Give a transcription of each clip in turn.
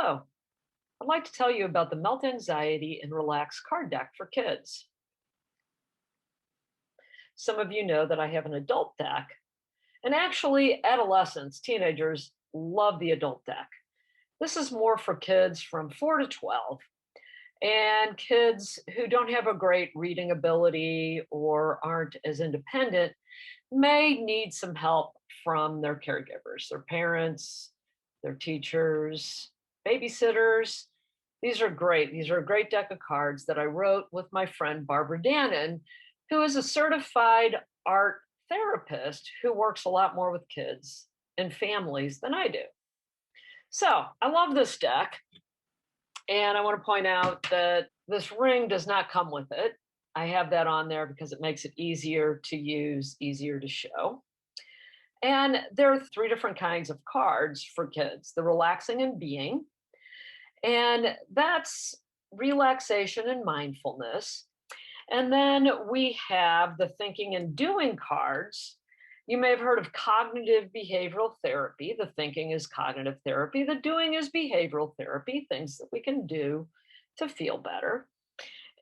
Hello, I'd like to tell you about the Melt Anxiety and Relax card deck for kids. Some of you know that I have an adult deck, and actually, adolescents, teenagers love the adult deck. This is more for kids from 4 to 12 and kids who don't have a great reading ability or aren't as independent may need some help from their caregivers, their parents, their teachers, babysitters. These are great. These are a great deck of cards that I wrote with my friend Barbara Dannon, who is a certified art therapist who works a lot more with kids and families than I do. So I love this deck. And I want to point out that this ring does not come with it. I have that on there because it makes it easier to use, easier to show. And there are three different kinds of cards for kids: the relaxing and being, and that's relaxation and mindfulness. And then we have the thinking and doing cards. You may have heard of cognitive behavioral therapy. The thinking is cognitive therapy, the doing is behavioral therapy, things that we can do to feel better.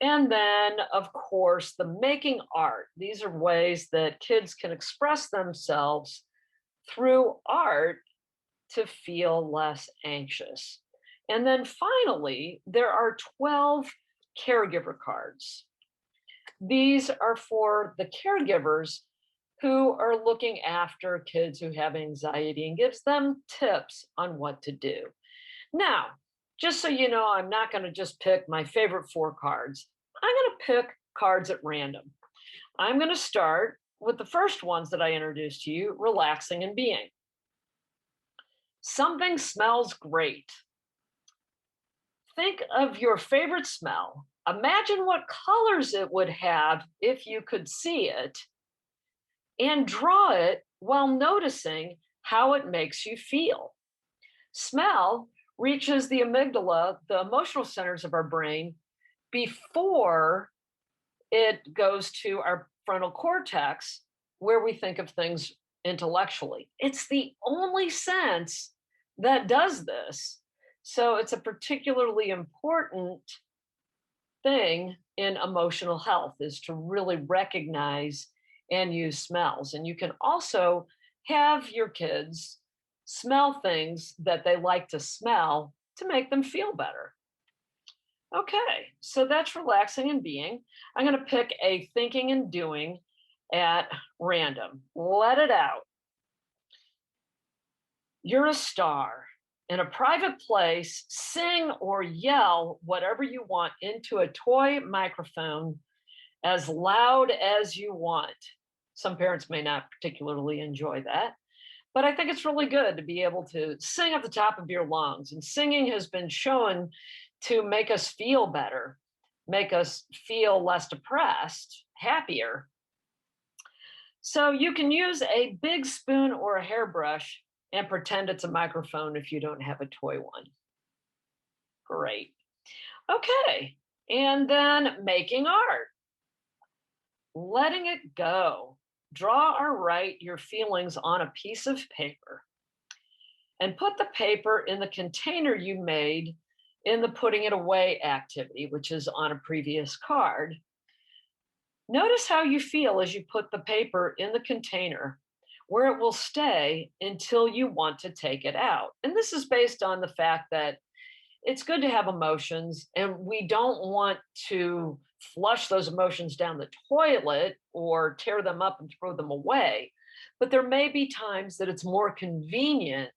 And then, of course, the making art. These are ways that kids can express themselves through art to feel less anxious. And then finally, there are 12 caregiver cards. These are for the caregivers who are looking after kids who have anxiety and gives them tips on what to do. Now, just so you know, I'm not going to just pick my favorite four cards. I'm going to pick cards at random. I'm going to start with the first ones that I introduced to you: relaxing and being. Something smells great. Think of your favorite smell. Imagine what colors it would have if you could see it, and draw it while noticing how it makes you feel. Smell reaches the amygdala, the emotional centers of our brain, before it goes to our frontal cortex, where we think of things intellectually. It's the only sense that does this. So it's a particularly important thing in emotional health, is to really recognize and use smells. And you can also have your kids smell things that they like to smell to make them feel better. Okay, so that's relaxing and being. I'm going to pick a thinking and doing at random. Let it out. You're a star. In a private place, sing or yell whatever you want into a toy microphone as loud as you want. Some parents may not particularly enjoy that, but I think it's really good to be able to sing at the top of your lungs. And singing has been shown to make us feel better, make us feel less depressed, happier. So you can use a big spoon or a hairbrush and pretend it's a microphone if you don't have a toy one. Great. Okay. And then making art, letting it go. Draw or write your feelings on a piece of paper and put the paper in the container you made in the putting it away activity, which is on a previous card. Notice how you feel as you put the paper in the container, where it will stay until you want to take it out. And this is based on the fact that it's good to have emotions, and we don't want to flush those emotions down the toilet or tear them up and throw them away. But there may be times that it's more convenient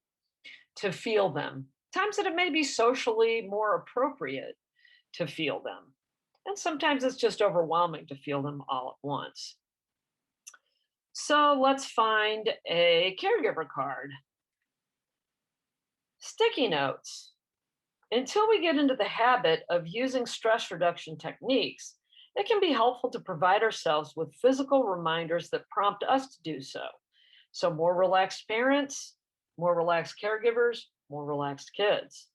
to feel them, times that it may be socially more appropriate to feel them. And sometimes it's just overwhelming to feel them all at once. So let's find a caregiver card. Sticky notes. Until we get into the habit of using stress reduction techniques, it can be helpful to provide ourselves with physical reminders that prompt us to do so. So, more relaxed parents, more relaxed caregivers, more relaxed kids.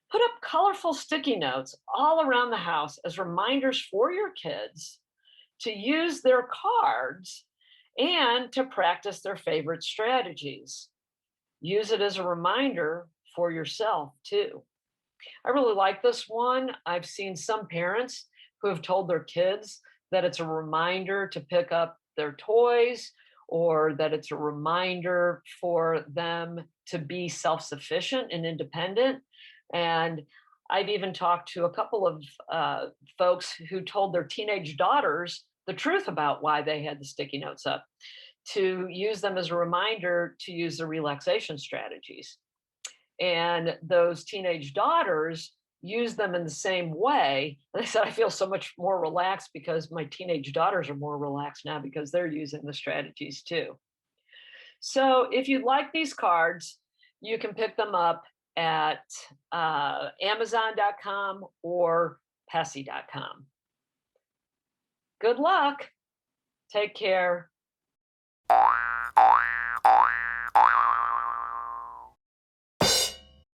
Put up colorful sticky notes all around the house as reminders for your kids to use their cards and to practice their favorite strategies. Use it as a reminder for yourself, too. I really like this one. I've seen some parents who have told their kids that it's a reminder to pick up their toys or that it's a reminder for them to be self sufficient and independent. And I've even talked to a couple of folks who told their teenage daughters the truth about why they had the sticky notes up, to use them as a reminder to use the relaxation strategies. And those teenage daughters use them in the same way. And they said, I feel so much more relaxed because my teenage daughters are more relaxed now because they're using the strategies too. So if you like these cards, you can pick them up at Amazon.com or Pessy.com. Good luck. Take care.